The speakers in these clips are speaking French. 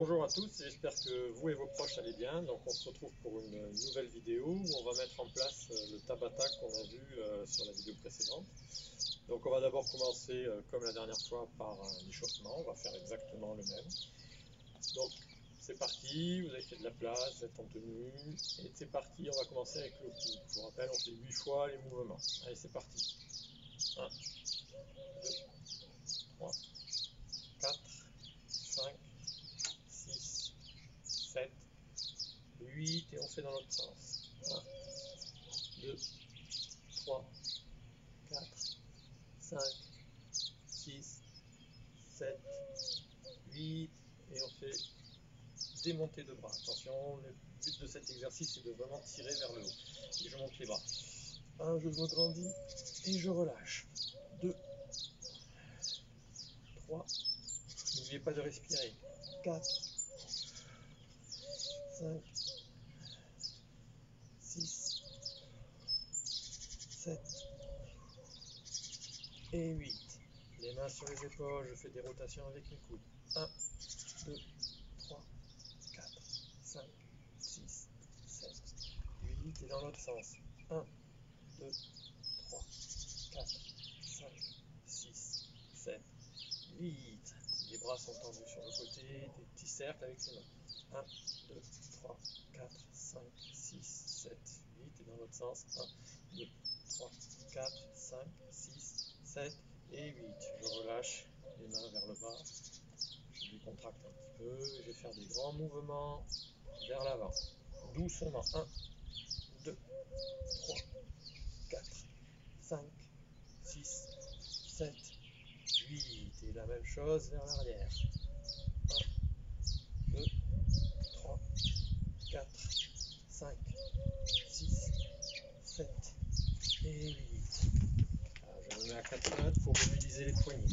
Bonjour à tous, j'espère que vous et vos proches allez bien. Donc on se retrouve pour une nouvelle vidéo où on va mettre en place le Tabata qu'on a vu sur la vidéo précédente. Donc on va d'abord commencer comme la dernière fois par un échauffement, on va faire exactement le même. Donc c'est parti, vous avez fait de la place, vous êtes en tenue, et c'est parti, on va commencer avec le coup. Je vous rappelle, on fait 8 fois les mouvements. Allez, c'est parti. 1, 2, 3, 4, 5, 6, 7, 8 et on fait dans l'autre sens. 1, 2, 3, 4, 5, 6, 7, 8 et on fait démonter de bras. Attention, le but de cet exercice c'est de vraiment tirer vers le haut. Et je monte les bras. 1, je m'agrandis et je relâche. 2, 3, n'oubliez pas de respirer. 4, 5, 6, 7 et 8. Les mains sur les épaules, je fais des rotations avec mes coudes. 1, 2, 3, 4, 5, 6, 7, 8 et dans l'autre sens. 1, 2, 3, 4, 5, 6, 7, 8. Les bras sont tendus sur le côté, des petits cercles avec les mains. 1, 2, 3, 4, 5, 6, 7, 8 et dans l'autre sens. 1, 2, 3, 4, 5, 6, 7 et 8. Je relâche les mains vers le bas. Je décontracte un petit peu. Je vais faire des grands mouvements vers l'avant. Doucement. 1, 2, 3, 4, 5, 6, 7, 8. Et la même chose vers l'arrière. 1, 2, 3, 4, 5, 6, 7 et 8. Alors, je me mets à 4 pattes pour mobiliser les poignets.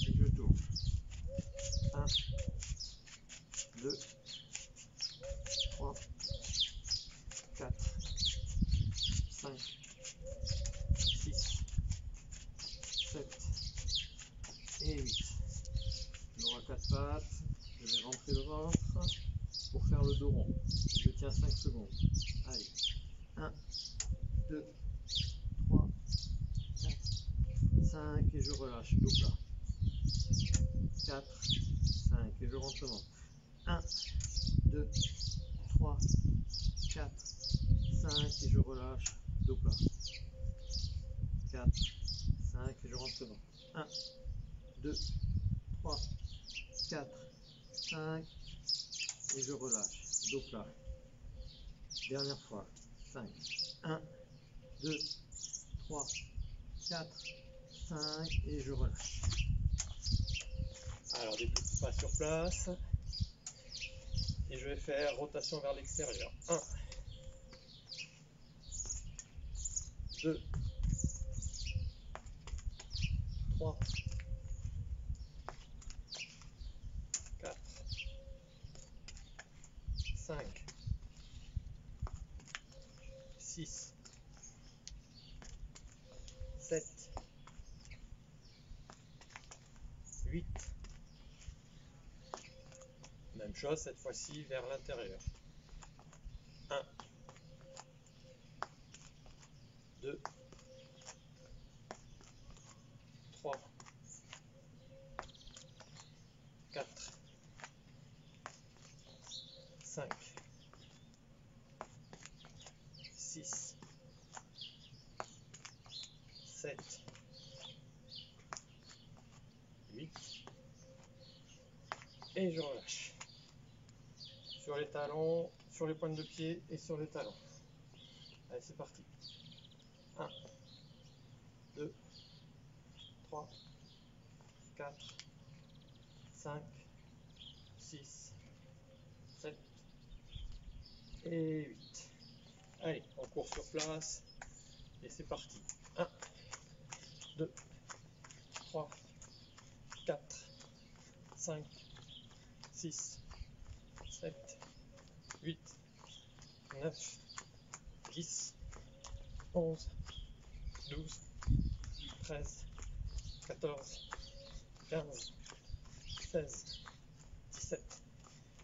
Et je tourne. 1, 2, 3, 4, 5, 6, 7 et 8. J'aurai 4 pattes, je vais rentrer le ventre pour faire le dos rond. Je tiens 5 secondes. Allez. 1, 2, 3, 4, 5 et je relâche. Dos plat. 4, 5 et je rentre le ventre. 1, 2, 3, 4, 5 et je relâche. Dos plat. 4, 5 et je rentre le ventre. 1, 2, 3, 4, 5 et je relâche. Dos plat. Dernière fois. 5. 1, 2, 3, 4, 5 et je relâche. Alors des petits pas sur place. Et je vais faire rotation vers l'extérieur. 1, 2, 3, 4, 5, 6, 7, 8. Même chose cette fois-ci vers l'intérieur. 1, 2, 3, 4, 5, 6, 7, 8. Et je relâche. Sur les talons, sur les pointes de pied et sur les talons. Allez, c'est parti. 1, 2, 3, 4, 5, 6, 7 et 8. Allez, on court sur place et c'est parti. 1, 2, 3, 4, 5, 6, 7, 8, 9, 10, 11, 12, 13, 14, 15, 16, 17,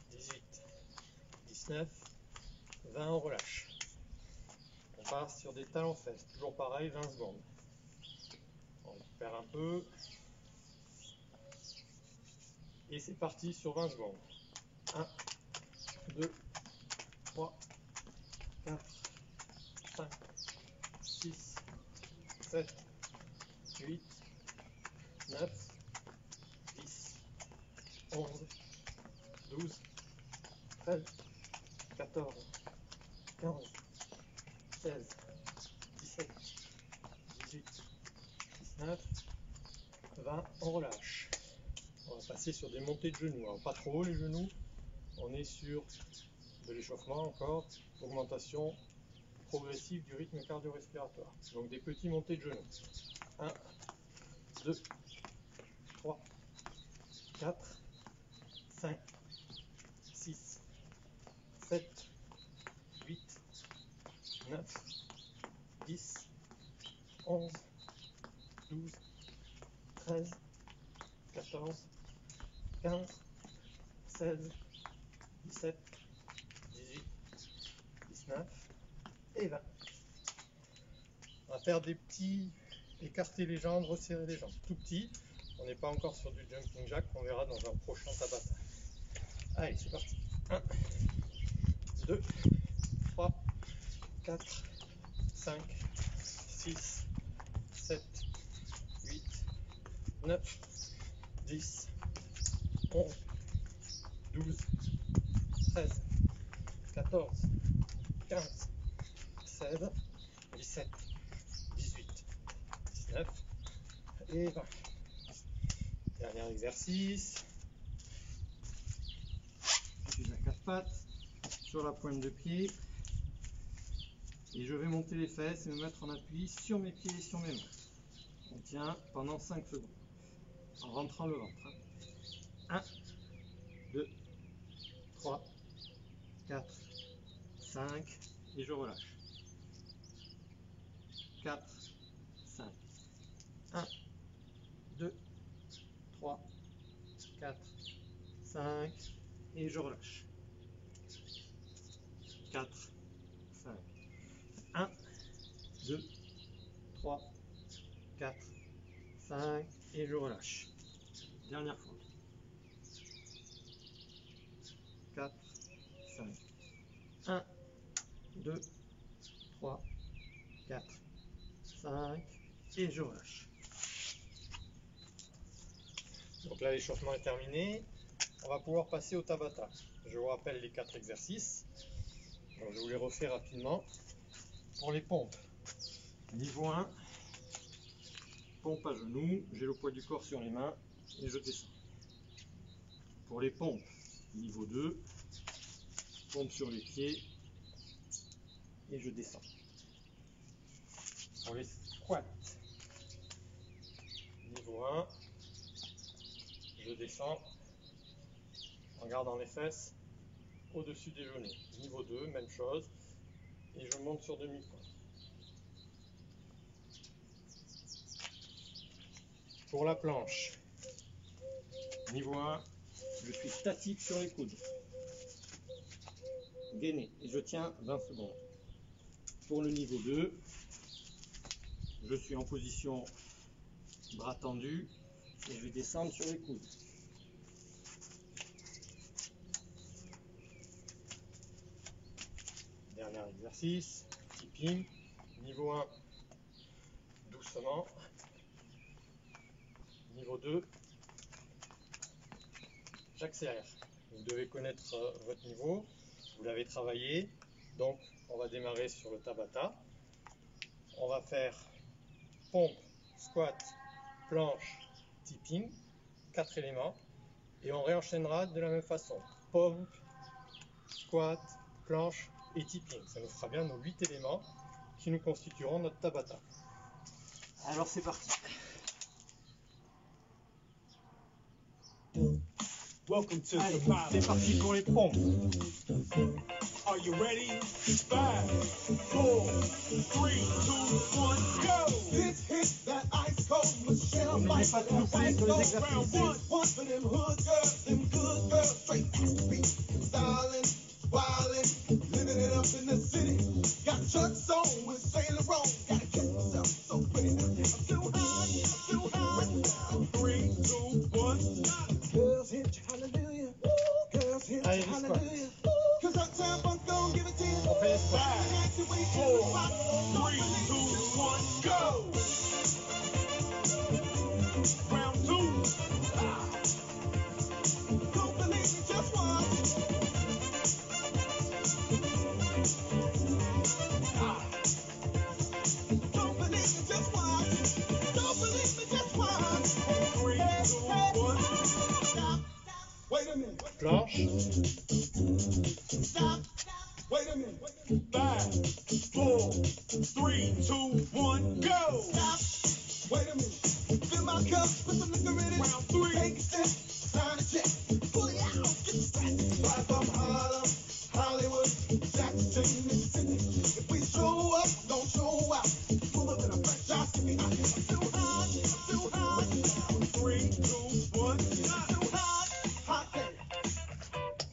18, 19, 20, on relâche. On part sur des talons fesses, toujours pareil, 20 secondes. On récupère un peu. Et c'est parti sur 20 secondes. 1, 2, 3, 4, 5, 6, 7, 8, 9, 10, 11, 12, 13, 14, 15, 16, 17, 18, 19, 20, on relâche. On va passer sur des montées de genoux. Alors pas trop les genoux, on est sur de l'échauffement encore, augmentation progressive du rythme cardio-respiratoire. Donc des petits montées de genoux. 1, 2, 3, 4, 5, 6, 7, 8, 9, 10, 11, 12, 13, 14, 15, 16, 17, 18, 19 et 20. On va faire des petits, écarter les jambes, resserrer les jambes. Tout petit, on n'est pas encore sur du jumping jack, on verra dans un prochain Tabata. Allez, c'est parti. 1, 2, 3, 4, 5, 6, 7, 8, 9, 10, 11, 12, 13, 14, 15, 16, 17, 18, 19 et 20. Dernier exercice. Je suis à quatre pattes, sur la pointe de pied. Et je vais monter les fesses et me mettre en appui sur mes pieds et sur mes mains. On tient pendant 5 secondes. En rentrant le ventre. 1, 2, 3, 4, 5 et je relâche. 4, 5. 1, 2, 3, 4, 5 et je relâche. 4, 5. 1, 2, 3, 4, 5 et je relâche. Dernière fois. 4, 5. 1, 2, 3, 4, 5 et je relâche. Donc là l'échauffement est terminé. On va pouvoir passer au Tabata. Je vous rappelle les 4 exercices. Donc je vous les refais rapidement. Pour les pompes, niveau 1, pompe à genoux, j'ai le poids du corps sur les mains et je descends. Pour les pompes, niveau 2, pompe sur les pieds et je descends. Pour les squats, niveau 1, je descends en gardant les fesses au-dessus des genoux. Niveau 2, même chose, et je monte sur demi-pointe. Pour la planche, niveau 1, je suis statique sur les coudes, gainé, et je tiens 20 secondes. Pour le niveau 2, je suis en position bras tendus et je vais descendre sur les coudes. Dernier exercice, tipping, niveau 1, doucement, niveau 2, j'accélère. Vous devez connaître votre niveau, vous l'avez travaillé, donc on va démarrer sur le Tabata. On va faire pompe, squat, planche, tipping, 4 éléments, et on réenchaînera de la même façon. Pompe, squat, planche et tipping. Ça nous fera bien nos 8 éléments qui nous constitueront notre Tabata. Alors c'est parti. Welcome to Allez, Survival. c'est parti pour les pompes. Are Are you ready? 5, 4, 3, 2, 1, go! This hit that ice cold Michelle Fight for them white gold round one for them hood girls, them good girls, straight beat, stylin', wildin', living it up in the city. Got Chuck's on with Saint Laurent, gotta get myself so pretty. I'm too hot. 3, 2, 1. Girls hit you, hallelujah. Girls hit you, hallelujah. Cause uptown funk gon' give it to you. 5, 4, 3, 2, 1, go! Round 2. Don't believe me, just watch. Don't believe me, just watch. Don't believe me, just watch. 3, 2, 1. Stop. Wait a minute. Planche. Stop. Wait a minute. 5, 4, 3, 2, 1, go! Stop. Wait a minute. Fill my cup, put some liquor in it. Round 3. Take a sip, sign a check. Pull it out, get the strap. Right from Harlem, Hollywood, Jackson, Mississippi. If we show up, don't show out. Pull up in a fresh shot. I'm too hot, I'm too hot. 3, 2, 1. Too hot, hot damn.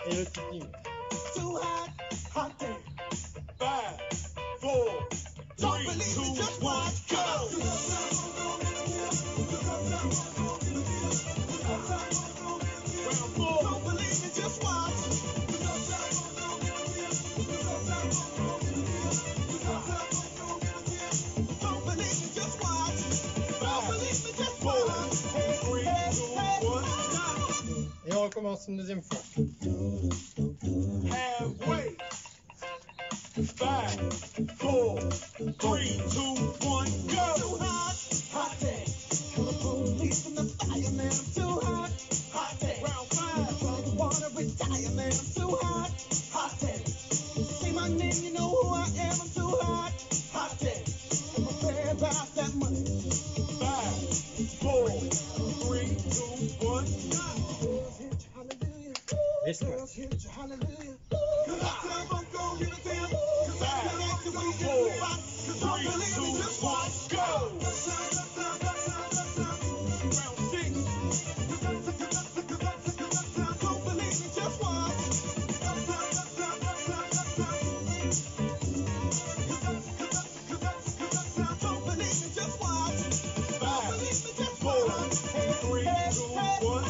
Et le tipping. Too hot, hot damn. 5, 4, 3, 2, 1, go! Round 4. Don't believe me, just watch. Don't believe me, just watch. Don't believe me, just watch. 3, 2, 1. Et on recommence une deuxième fois. Halfway. 5, 4, 3, 2, 1, go! Too hot, hot day. Kill the police and the fireman. I'm too hot, hot day. Round 5. I wanna retire, man. I'm too hot, hot day. Say my name, you know who I am. I'm too hot, hot day. I'm afraid about that money. 5, 4, 3, 2, 1. Girls hit you, hallelujah. Girls hit you, hallelujah. Cause I'm gonna give it to you. 5, 4, 3, 2, 1, go! Round 6. Don't believe me, just watch. Don't believe me, just watch. 5, 4, 3, 2, 1.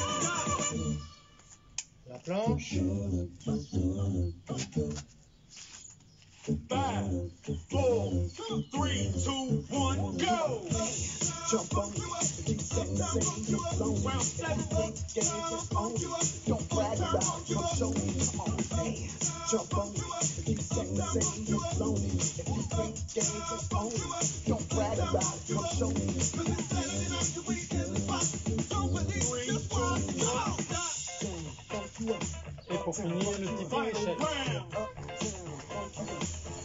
La planche. 5, 4, 3, 2, 1, go! Jump on round 7. Don't brag about it, come show me, come on, dance. Jump on if you say you're lonely. If you think games is only, don't brag about it, come show me. 3, 2, 1. Et pour finir, le tipping échelle.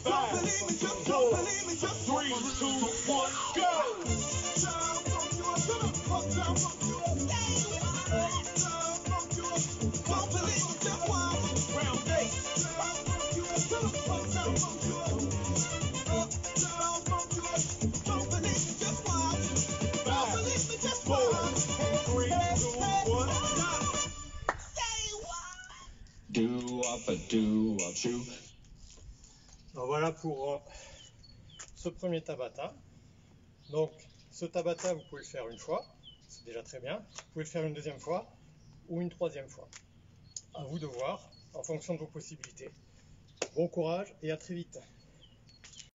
5, 4, 3, 2, 1, go! Round 8. 5, 4, 3, 2, 1. Do-up-a-do-up shoe. Donc voilà pour ce premier Tabata. Donc ce Tabata, vous pouvez le faire une fois, c'est déjà très bien. Vous pouvez le faire une deuxième fois ou une troisième fois. À vous de voir en fonction de vos possibilités. Bon courage et à très vite.